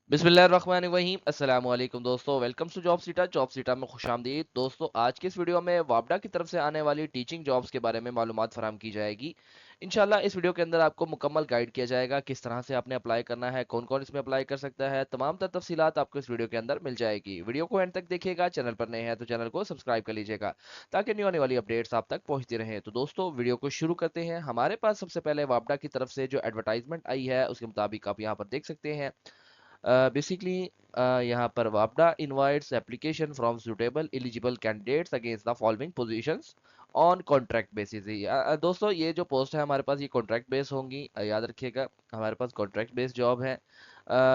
बिस्मिल्लाहिर्रहमानिर्रहीम अस्सलाम वालेकुम दोस्तों, वेलकम टू जॉब सीटा में खुश आमदीद। दोस्तों, आज के इस वीडियो में वापडा की तरफ से आने वाली टीचिंग जॉब्स के बारे में मालूमात फराहम की जाएगी। इंशाल्लाह इस वीडियो के अंदर आपको मुकम्मल गाइड किया जाएगा किस तरह से आपने अप्लाई करना है, कौन कौन इसमें अप्लाई कर सकता है, तमाम तर तफसीलात आपको इस वीडियो के अंदर मिल जाएगी। वीडियो को एंड तक देखिएगा। चैनल पर नए हैं तो चैनल को सब्सक्राइब कर लीजिएगा ताकि न्यू आने वाली अपडेट्स आप तक पहुंचती रहें। तो दोस्तों, वीडियो को शुरू करते हैं। हमारे पास सबसे पहले वापडा की तरफ से जो एडवर्टाइजमेंट आई है उसके मुताबिक आप यहाँ पर देख सकते हैं। बेसिकली यहाँ पर वापडा invites application from suitable eligible candidates against the following positions on contract basis. दोस्तों, ये जो पोस्ट है हमारे पास ये कॉन्ट्रैक्ट बेस होंगी, याद रखिएगा हमारे पास कॉन्ट्रैक्ट बेस जॉब है।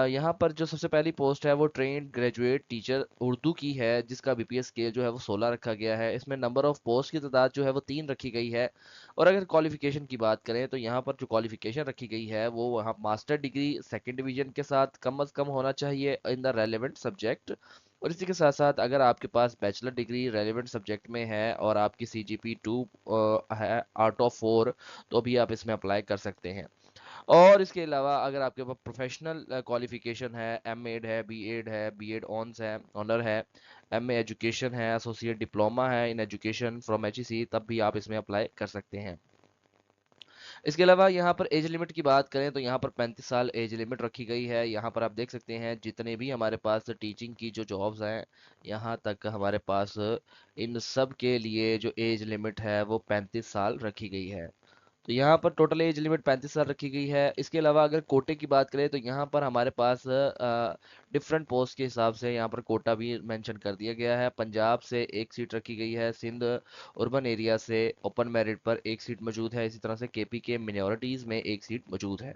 यहाँ पर जो सबसे पहली पोस्ट है वो ट्रेंड ग्रेजुएट टीचर उर्दू की है, जिसका बीपीएस स्केल जो है वो 16 रखा गया है। इसमें नंबर ऑफ पोस्ट की तादाद जो है वो 3 रखी गई है। और अगर क्वालिफिकेशन की बात करें तो यहाँ पर जो क्वालिफिकेशन रखी गई है वो वहाँ मास्टर डिग्री सेकंड डिवीजन के साथ कम अज़ कम होना चाहिए इन द रेलेवेंट सब्जेक्ट। और इसी के साथ साथ अगर आपके पास बैचलर डिग्री रेलेवेंट सब्जेक्ट में है और आपकी CGP 2 है आउट ऑफ 4, तो भी आप इसमें अप्लाई कर सकते हैं। और इसके अलावा अगर आपके पास प्रोफेशनल क्वालिफिकेशन है, एमएड है, बीएड है, बीएड ऑनर्स है, ऑनर है, एमए एजुकेशन है, एसोसिएट डिप्लोमा है इन एजुकेशन फ्रॉम HEC, तब भी आप इसमें अप्लाई कर सकते हैं। इसके अलावा यहाँ पर एज लिमिट की बात करें तो यहाँ पर 35 साल एज लिमिट रखी गई है। यहाँ पर आप देख सकते हैं जितने भी हमारे पास टीचिंग की जो जॉब्स हैं, यहाँ तक हमारे पास इन सब के लिए जो एज लिमिट है वो 35 साल रखी गई है। तो यहाँ पर टोटल एज लिमिट 35 साल रखी गई है। इसके अलावा अगर कोटे की बात करें तो यहाँ पर हमारे पास डिफरेंट पोस्ट के हिसाब से यहाँ पर कोटा भी मेंशन कर दिया गया है। पंजाब से एक सीट रखी गई है, सिंध अर्बन एरिया से ओपन मेरिट पर एक सीट मौजूद है, इसी तरह से केपी के मिनॉरिटीज़ में एक सीट मौजूद है।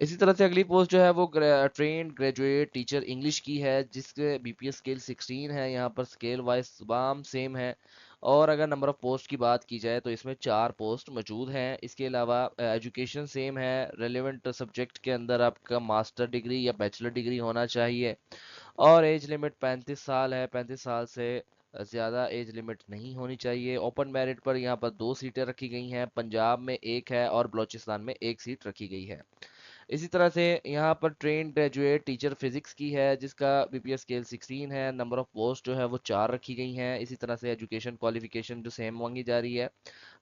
इसी तरह से अगली पोस्ट जो है वो ट्रेंड ग्रेजुएट टीचर इंग्लिश की है, जिसके बीपीएस स्केल 16 है। यहाँ पर स्केल वाइज तमाम सेम है। और अगर नंबर ऑफ पोस्ट की बात की जाए तो इसमें 4 पोस्ट मौजूद हैं। इसके अलावा एजुकेशन सेम है, रेलेवेंट सब्जेक्ट के अंदर आपका मास्टर डिग्री या बैचलर डिग्री होना चाहिए। और एज लिमिट 35 साल है, 35 साल से ज़्यादा एज लिमिट नहीं होनी चाहिए। ओपन मेरिट पर यहाँ पर 2 सीटें रखी गई हैं, पंजाब में एक है और बलूचिस्तान में एक सीट रखी गई है। इसी तरह से यहाँ पर ट्रेन ग्रेजुएट टीचर फिजिक्स की है, जिसका बीपीएस स्केल 16 है। नंबर ऑफ पोस्ट जो है वो 4 रखी गई हैं। इसी तरह से एजुकेशन क्वालिफिकेशन जो सेम मांगी जा रही है,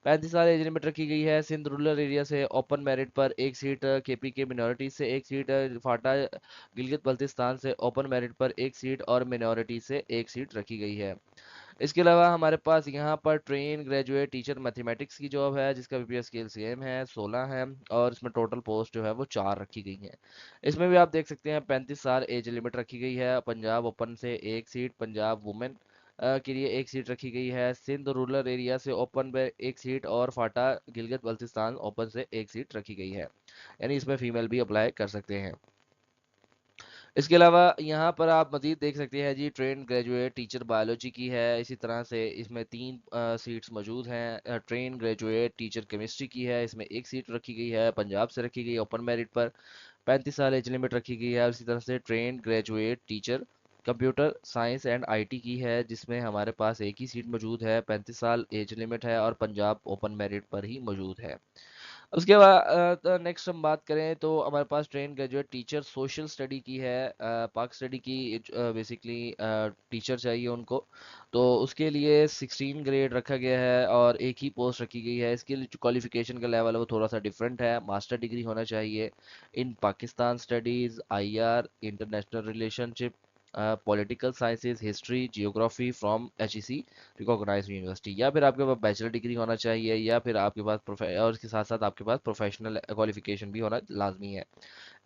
35 साल एज लिमिट रखी गई है। सिंध रूरल एरिया से ओपन मेरिट पर एक सीट, केपी के मिनॉरिटी से एक सीट, फाटा गिलगित बल्तिस्तान से ओपन मेरिट पर एक सीट और मिनॉरिटी से एक सीट रखी गई है। इसके अलावा हमारे पास यहाँ पर ट्रेन ग्रेजुएट टीचर मैथमेटिक्स की जॉब है, जिसका बीपीएस स्केल सेम है, 16 है। और इसमें टोटल पोस्ट जो है वो 4 रखी गई हैं। इसमें भी आप देख सकते हैं 35 साल एज लिमिट रखी गई है। पंजाब ओपन से एक सीट, पंजाब वुमेन के लिए एक सीट रखी गई है। सिंध रूरल एरिया से ओपन पे एक सीट और फाटा गिलगित बल्तिस्तान ओपन से एक सीट रखी गई है। यानी इसमें फीमेल भी अप्लाई कर सकते हैं। इसके अलावा यहाँ पर आप मजीद देख सकते हैं जी, ट्रेन ग्रेजुएट टीचर बायोलॉजी की है। इसी तरह से इसमें 3 सीट्स मौजूद हैं। ट्रेन ग्रेजुएट टीचर केमिस्ट्री की है, इसमें एक सीट रखी गई है, पंजाब से रखी गई है, ओपन मेरिट पर 35 साल एज लिमिट रखी गई है। इसी तरह से train graduate teacher computer science and IT की है, जिसमें हमारे पास एक ही सीट मौजूद है, 35 साल एज लिमिट है और पंजाब ओपन मेरिट पर ही मौजूद है। उसके बाद नेक्स्ट हम बात करें तो हमारे पास train graduate teacher social study की है। पाक स्टडी की बेसिकली टीचर चाहिए उनको, तो उसके लिए 16 ग्रेड रखा गया है और एक ही पोस्ट रखी गई है। इसके लिए जो क्वालिफिकेशन का लेवल है वो थोड़ा सा डिफरेंट है, मास्टर डिग्री होना चाहिए in Pakistan studies, IR, international relationship, political sciences, history, geography from HEC recognised university, या फिर आपके पास बैचलर डिग्री होना चाहिए, या फिर आपके पास और इसके साथ साथ आपके पास प्रोफेशनल क्वालिफिकेशन भी होना लाजमी है।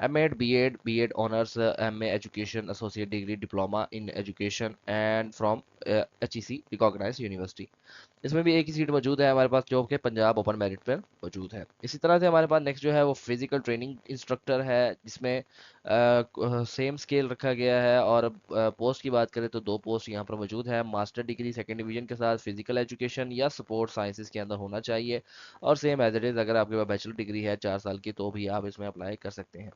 MEd, BEd honours, MA education, associate degree, diploma in education and from HEC recognised university. इसमें भी एक ही सीट मौजूद है हमारे पास, जो कि पंजाब ओपन मेरिट पर मौजूद है। इसी तरह से हमारे पास नेक्स्ट जो है वो फिजिकल ट्रेनिंग इंस्ट्रक्टर है, जिसमें सेम स्केल रखा गया है। और पोस्ट की बात करें तो 2 पोस्ट यहाँ पर मौजूद है, मास्टर डिग्री सेकंड डिवीजन के साथ फिजिकल एजुकेशन या स्पोर्ट साइंसेज के अंदर होना चाहिए। और सेम एज इट इज़ अगर आपके पास बैचलर डिग्री है 4 साल की, तो भी आप इसमें अप्लाई कर सकते हैं।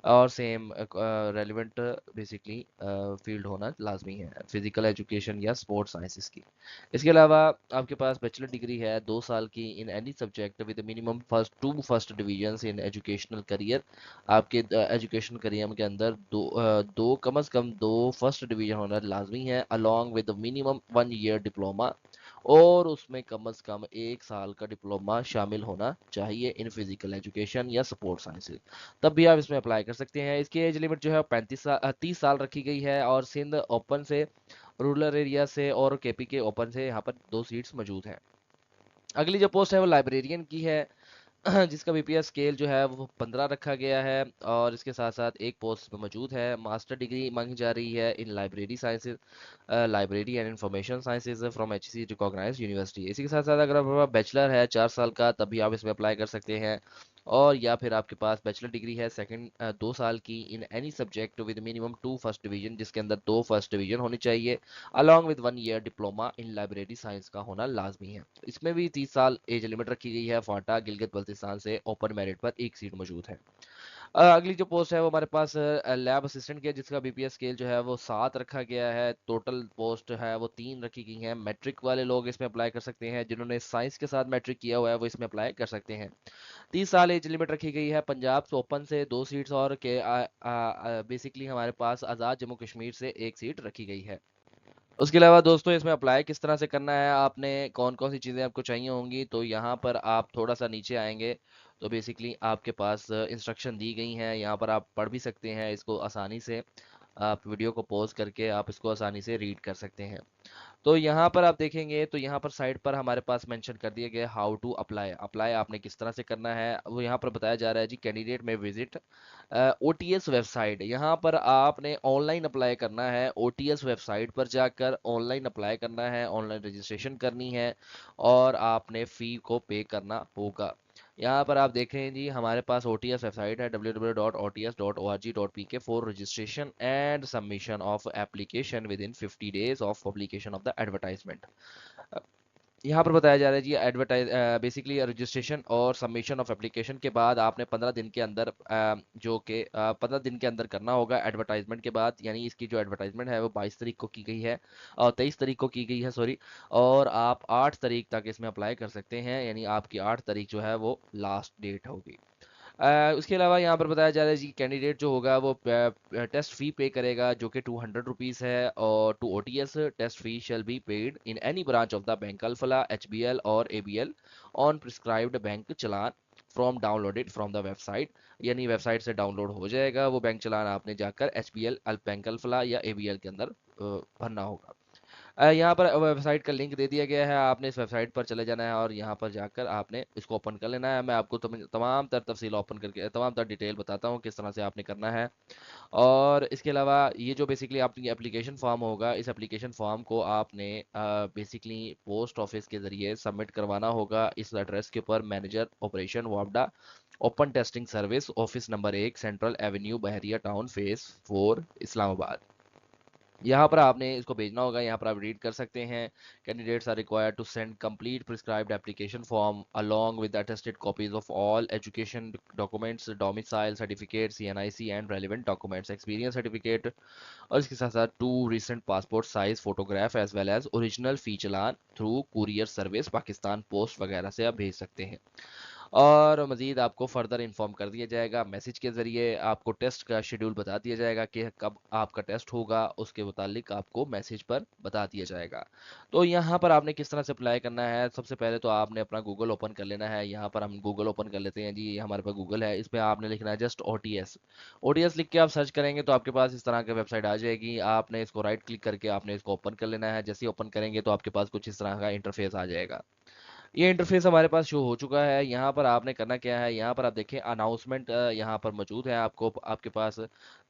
और सेम रेलिवेंट बेसिकली फील्ड होना लाजमी है, फिजिकल एजुकेशन या स्पोर्ट्स साइंसेस की। इसके अलावा आपके पास बैचलर डिग्री है 2 साल की in any subject with minimum first divisions in educational career. आपके एजुकेशन करियर के अंदर दो कम अज़ कम दो फर्स्ट डिवीजन होना लाजमी है, along with minimum 1 year diploma, और उसमें कम से कम 1 साल का डिप्लोमा शामिल होना चाहिए इन फिजिकल एजुकेशन या सपोर्ट साइंस। तब भी आप इसमें अप्लाई कर सकते हैं। इसकी एज लिमिट जो है 30 साल रखी गई है, और सिंध ओपन से, रूरल एरिया से और केपी के ओपन से यहाँ पर 2 सीट्स मौजूद हैं। अगली जो पोस्ट है वो लाइब्रेरियन की है, जिसका बीपीएस स्केल जो है वो 15 रखा गया है, और इसके साथ साथ एक पोस्ट में मौजूद है। मास्टर डिग्री मांगी जा रही है in library sciences, library and information sciences from HEC recognised university. इसी के साथ साथ अगर आपका बैचलर है 4 साल का, तब भी आप इसमें अप्लाई कर सकते हैं। और या फिर आपके पास बैचलर डिग्री है सेकंड 2 साल की in any subject with minimum 2 first division, जिसके अंदर 2 फर्स्ट डिवीजन होनी चाहिए, along with 1 year diploma in library science का होना लाजमी है। इसमें भी 30 साल एज लिमिट रखी गई है। फाटा गिलगित बल्तिस्तान से ओपन मेरिट पर एक सीट मौजूद है। अगली जो पोस्ट है वो हमारे पास लैब असिस्टेंट की है, जिसका बीपीएस स्केल जो है वो 7 रखा गया है। टोटल पोस्ट है वो 3 रखी गई हैं। मैट्रिक वाले लोग इसमें अप्लाई कर सकते हैं, जिन्होंने साइंस के साथ मैट्रिक किया हुआ है वो इसमें अप्लाई कर सकते हैं। 30 साल एज लिमिट रखी गई है। पंजाब से ओपन से 2 सीट्स, और के बेसिकली हमारे पास आज़ाद जम्मू कश्मीर से एक सीट रखी गई है। उसके अलावा दोस्तों इसमें अप्लाई किस तरह से करना है, आपने कौन कौन सी चीज़ें आपको चाहिए होंगी, तो यहाँ पर आप थोड़ा सा नीचे आएंगे तो बेसिकली आपके पास इंस्ट्रक्शन दी गई हैं। यहाँ पर आप पढ़ भी सकते हैं इसको आसानी से, आप वीडियो को पॉज करके आप इसको आसानी से रीड कर सकते हैं। तो यहाँ पर आप देखेंगे तो यहाँ पर साइड पर हमारे पास मेंशन कर दिया गया हाउ टू अप्लाई। अप्लाई आपने किस तरह से करना है वो यहाँ पर बताया जा रहा है जी। कैंडिडेट में विजिट ओटीएस वेबसाइट, यहाँ पर आपने ऑनलाइन अप्लाई करना है। ओटीएस वेबसाइट पर जाकर ऑनलाइन अप्लाई करना है, ऑनलाइन रजिस्ट्रेशन करनी है, और आपने फ़ी को पे करना होगा। यहाँ पर आप देखें जी, हमारे पास ओटीएस वेबसाइट है www.ots.org.pk for registration and submission of application with in 50 days of publication of the advertisement. यहाँ पर बताया जा रहा है जी, एडवर्टाइज बेसिकली रजिस्ट्रेशन और सबमिशन ऑफ एप्लीकेशन के बाद आपने 15 दिन के अंदर जो कि 15 दिन के अंदर करना होगा एडवर्टाइजमेंट के बाद। यानी इसकी जो एडवर्टाइजमेंट है वो 22 तारीख को की गई है, और 23 तारीख को की गई है सॉरी, और आप 8 तारीख तक इसमें अप्लाई कर सकते हैं। यानी आपकी 8 तारीख जो है वो लास्ट डेट होगी। उसके अलावा यहाँ पर बताया जा रहा है जी, कैंडिडेट जो होगा वो टेस्ट फी पे करेगा, जो कि 200 रुपीज़ है। और two OTS test fee shall be paid in any branch of the bank Alfalah HBL और ABL on prescribed bank challan from downloaded from the website. यानी वेबसाइट से डाउनलोड हो जाएगा वो बैंक चलान, आपने जाकर एचबीएल बैंक अल्फला या एबीएल के अंदर भरना होगा। यहाँ पर वेबसाइट का लिंक दे दिया गया है, आपने इस वेबसाइट पर चले जाना है और यहाँ पर जाकर आपने इसको ओपन कर लेना है। मैं आपको तमाम तर तफसील ओपन करके तमाम तर डिटेल बताता हूँ किस तरह से आपने करना है। और इसके अलावा ये जो बेसिकली आपकी एप्लीकेशन फॉर्म होगा, इस एप्लीकेशन फॉर्म को आपने बेसिकली पोस्ट ऑफिस के ज़रिए सबमिट करवाना होगा इस एड्रेस के ऊपर। मैनेजर ऑपरेशन वापडा open testing service, office number 1, central avenue, Bahria town, phase 4, Islamabad. यहाँ पर आपने इसको भेजना होगा। यहाँ पर आप रीड कर सकते हैं, candidates are required to send complete prescribed application form along with attested copies of all education documents, domicile certificate, CNIC and relevant documents, experience certificate, और इसके साथ साथ 2 recent passport size photograph as well as original fee challan through courier service Pakistan post वगैरह से आप भेज सकते हैं। और मज़ीद आपको फर्दर इन्फॉर्म कर दिया जाएगा मैसेज के ज़रिए। आपको टेस्ट का शेड्यूल बता दिया जाएगा कि कब आपका टेस्ट होगा, उसके मुतालिक आपको मैसेज पर बता दिया जाएगा। तो यहाँ पर आपने किस तरह से अप्लाई करना है, सबसे पहले तो आपने अपना गूगल ओपन कर लेना है। यहाँ पर हम गूगल ओपन कर लेते हैं जी, ये हमारे पास गूगल है, इस पर आपने लिखना है जस्ट ओटीएस। ओटीएस लिख के आप सर्च करेंगे तो आपके पास इस तरह की वेबसाइट आ जाएगी। आपने इसको राइट क्लिक करके आपने इसको ओपन कर लेना है। जैसे ही ओपन करेंगे तो आपके पास कुछ इस तरह का इंटरफेस आ जाएगा। ये इंटरफेस हमारे पास शो हो चुका है। यहाँ पर आपने करना क्या है, यहाँ पर आप देखें अनाउंसमेंट यहाँ पर मौजूद है आपको आपके पास।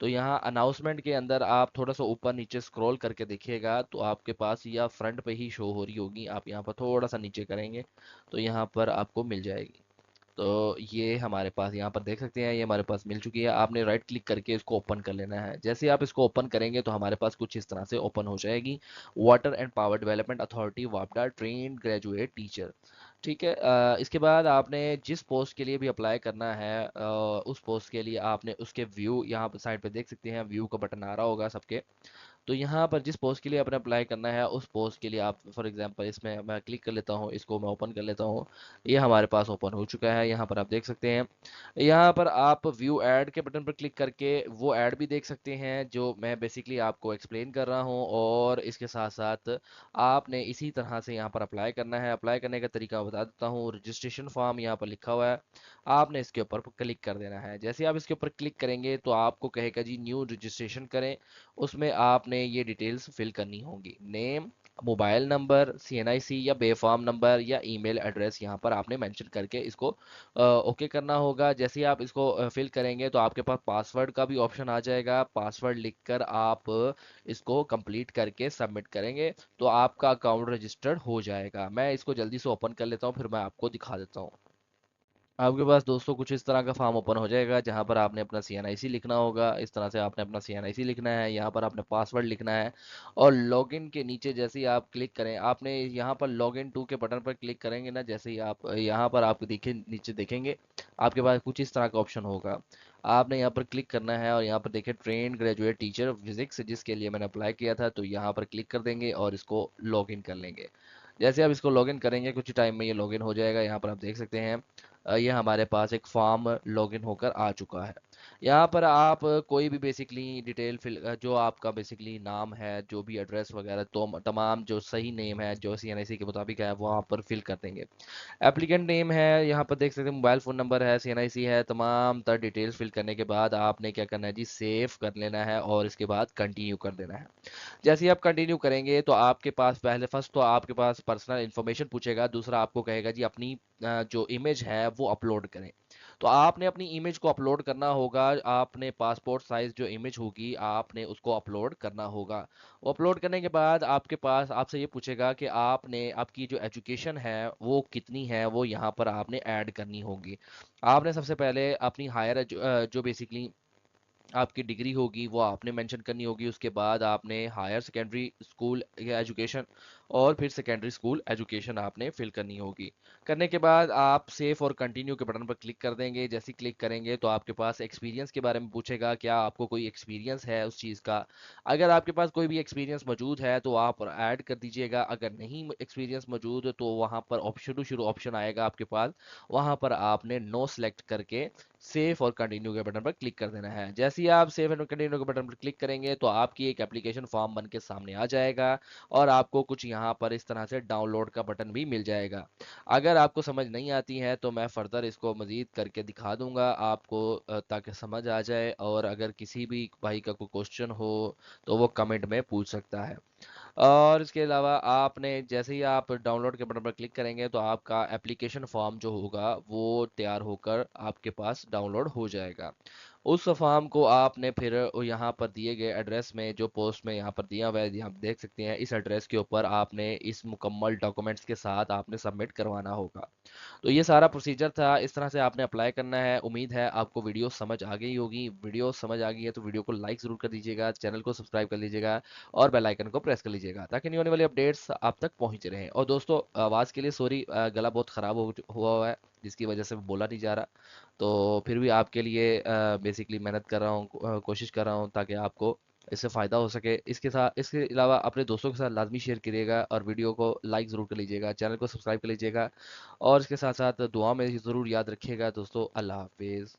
तो यहाँ अनाउंसमेंट के अंदर आप थोड़ा सा ऊपर नीचे स्क्रॉल करके देखिएगा तो आपके पास या फ्रंट पे ही शो हो रही होगी। आप यहाँ पर थोड़ा सा नीचे करेंगे तो यहाँ पर आपको मिल जाएगी। तो ये हमारे पास यहाँ पर देख सकते हैं, ये हमारे पास मिल चुकी है। आपने राइट क्लिक करके इसको ओपन कर लेना है। जैसे ही आप इसको ओपन करेंगे तो हमारे पास कुछ इस तरह से ओपन हो जाएगी। Water and power development authority वापडा ट्रेन्ड ग्रेजुएट टीचर। ٹھیک ہے، اس کے بعد آپ نے جس پوسٹ کے لیے بھی اپلائی کرنا ہے، اس پوسٹ کے لیے آپ نے اس کے ویو یہاں پہ سائڈ پہ دیکھ سکتے ہیں، ویو کا بٹن آ رہا ہوگا سب کے. تو یہاں پر جس پوسٹ کے لیے آپ نے اپلائی کرنا ہے اس پوسٹ کے لیے آپ فار ایگزامپل اس میں کلک کر لیتا ہوں، اس کو میں اوپن کر لیتا ہوں. یہ ہمارے پاس اوپن ہو چکا ہے، یہاں پر آپ دیکھ سکتے ہیں. یہاں پر آپ ویو ایڈ کے بٹن پر کلک کر کے وہ ایڈ بھی دیکھ سکتے ہیں جو میں بیسکلی آپ کو ایکسپلین کر رہا ہوں، اور اس کے ساتھ ساتھ آپ نے اسی طرح سے یہاں پر اپلائی کرنا ہے. اپلائی کرنے کا طریقہ بتا دیتا ہوں. رجسٹریشن فارم یہاں پر لکھا ہوا ہے، آپ نے اس کے اوپر کلک کر دینا ہے. جیسے آپ اس کے اوپر کلک کریں گے تو آپ کو کہے گا جی نیو رجسٹریشن کریں. اس میں آپ نے یہ ڈیٹیلز فل کرنی ہوں گی، نیم، موبائل نمبر، CNIC یا بے فارم نمبر یا ای میل ایڈریس یہاں پر آپ نے مینشن کر کے اس کو اوکے کرنا ہوگا. جیسے ہی آپ اس کو فل کریں گے تو آپ کے پاس پاسورڈ کا بھی آپشن آ جائے گا. پاسورڈ لکھ کر آپ اس کو کمپلیٹ کر کے سبمٹ کریں گے تو آپ کا اکاؤنٹ رجسٹرڈ ہو جائے گا. میں اس کو جلدی سے اوپن کر لیتا ہوں، پھر میں آپ کو دکھا دیتا ہوں. آپ کے پاس دوستوں کچھ اس طرح کا فارم اوپن ہو جائے گا جہاں پر آپ نے اپنا CNIC لکھنا ہوگا. اس طرح سے آپ نے اپنا CNIC لکھنا ہے، یہاں پر آپ نے پاسورڈ لکھنا ہے، اور لاگ ان کے نیچے جیسے ہی آپ کلک کریں، آپ نے یہاں پر لاگ ان ٹو کے بٹن پر کلک کریں گے نا، جیسے ہی آپ یہاں پر آپ دیکھیں نیچے دیکھیں گے آپ کے پاس کچھ اس طرح کا آپشن ہوگا. آپ نے یہاں پر کلک کرنا ہے اور یہاں پر دیکھیں ٹرینڈ گریجویٹ ٹیچر فزکس جس کے لیے میں نے اپلائی کیا تھا، تو یہاں پر کلک کر دیں گے اور اس کو لاگ ان کر لیں گے. جیسے آپ اس کو لاگ ان کریں گے کچھ ٹائم میں یہ لاگ ان ہو جائے گا. یہاں پر آپ دیکھ سکتے ہیں یہ ہمارے پاس ایک فارم لاگ ان ہو کر آ چکا ہے. یہاں پر آپ کوئی بھی بیسکلی ڈیٹیل فل جو آپ کا بیسکلی نام ہے، جو بھی ایڈریس وغیرہ تو تمام جو صحیح نیم ہے جو CNIC کے مطابق ہے وہاں پر فل کر دیں گے. اپلیکینٹ نیم ہے، یہاں پر دیکھ سکتے ہیں موبائل فون نمبر ہے، CNIC ہے. تمام تر ڈیٹیلز فل کرنے کے بعد آپ نے کیا کرنا ہے جی سیو کر لینا ہے اور اس کے بعد کنٹینیو کر دینا ہے. جیسے ہی آپ کنٹینیو کریں گے تو آپ کے پاس پہلے فرسٹ تو آپ کے پاس پرسنل انفارمیشن پوچھے گا، دوسرا آپ کو کہے گا جی اپنی جو امیج ہے وہ اپلوڈ کریں. تو آپ نے اپنی امیج کو اپلوڈ کرنا ہوگا. آپ نے پاسپورٹ سائز جو امیج ہوگی آپ نے اس کو اپلوڈ کرنا ہوگا. وہ اپلوڈ کرنے کے بعد آپ کے پاس آپ سے یہ پوچھے گا کہ آپ نے آپ کی جو ایجوکیشن ہے وہ کتنی ہے، وہ یہاں پر آپ نے ایڈ کرنی ہوگی. آپ نے سب سے پہلے اپنی ہائر جو بیسکلی آپ کی ڈگری ہوگی وہ آپ نے مینشن کرنی ہوگی. اس کے بعد آپ نے ہائر سیکنڈری اسکول ایجوکیشن اور پھر سیکنڈری اسکول ایجوکیشن آپ نے فل کرنی ہوگی. کرنے کے بعد آپ سیف اور کنٹینیو کے بٹن پر کلک کر دیں گے. جیسے کلک کریں گے تو آپ کے پاس ایکسپیرینس کے بارے میں پوچھے گا، کیا آپ کو کوئی ایکسپیرینس ہے اس چیز کا. اگر آپ کے پاس کوئی بھی ایکسپیرینس موجود ہے تو آپ ایڈ کر دیجیے گا. اگر نہیں ایکسپیرینس موجود تو وہاں پر شروع آپشن آئے گا آپ کے پاس، وہاں پر آپ نے نو سلیکٹ کر کے سیف اور کنٹینیو کے بٹن پر کلک کر دینا ہے. جیسے ہی آپ سیف اینڈ کنٹینیو کے بٹن پر کلک کریں گے تو آپ کی ایک اپلیکیشن فارم بن کے سامنے آ جائے گا، اور آپ کو کچھ یہاں پر اس طرح سے ڈاؤن لوڈ کا بٹن بھی مل جائے گا. اگر آپ کو سمجھ نہیں آتی ہے تو میں فردر اس کو مزید کر کے دکھا دوں گا آپ کو تاکہ سمجھ آ جائے. اور اگر کسی بھی بھائی کا کوئی کوشچن ہو تو وہ کمنٹ میں پوچھ سکتا ہے. اور اس کے علاوہ آپ نے جیسے ہی آپ ڈاؤن لوڈ کے بٹن پر کلک کریں گے تو آپ کا اپلیکیشن فارم جو ہوگا وہ تیار ہو کر آپ کے پاس ڈاؤن لوڈ ہو جائے گا. اس فارم کو آپ نے پھر یہاں پر دیے گئے ایڈریس میں جو پوسٹ میں یہاں پر دیا ہوا ہے یہاں دیکھ سکتے ہیں، اس ایڈریس کے اوپر آپ نے اس مکمل ڈاکومنٹس کے ساتھ آپ نے سبمٹ کروانا ہوگا. تو یہ سارا پروسیجر تھا، اس طرح سے آپ نے اپلائی کرنا ہے. امید ہے آپ کو ویڈیو سمجھ آ گئی ہوگی. ویڈیو سمجھ آ گئی ہے تو ویڈیو کو لائک ضرور کر دیجیے گا، چینل کو سبسکرائب کر لیجیے گا اور بیل آئکن کو پریس کر لیجیے گا تاکہ نہیں ہونے والی اپڈیٹس آپ تک پہنچ رہیں. اور دوستوں آواز کے لیے سوری، گلا بہت خراب ہوا ہے جس کی وجہ سے بولا نہیں جا رہا. تو پھر بھی آپ کے لیے بیسکلی محنت کر رہا ہوں، کوشش کر رہا ہوں تاکہ آپ کو اس سے فائدہ ہو سکے. اس کے علاوہ اپنے دوستوں کے ساتھ لازمی شیئر کریے گا اور ویڈیو کو لائک ضرور کر لیجیے گا، چینل کو سبسکرائب کر لیجیے گا، اور اس کے ساتھ ساتھ دعا میں ضرور یاد رکھیے گا دوستوں. اللہ حافظ.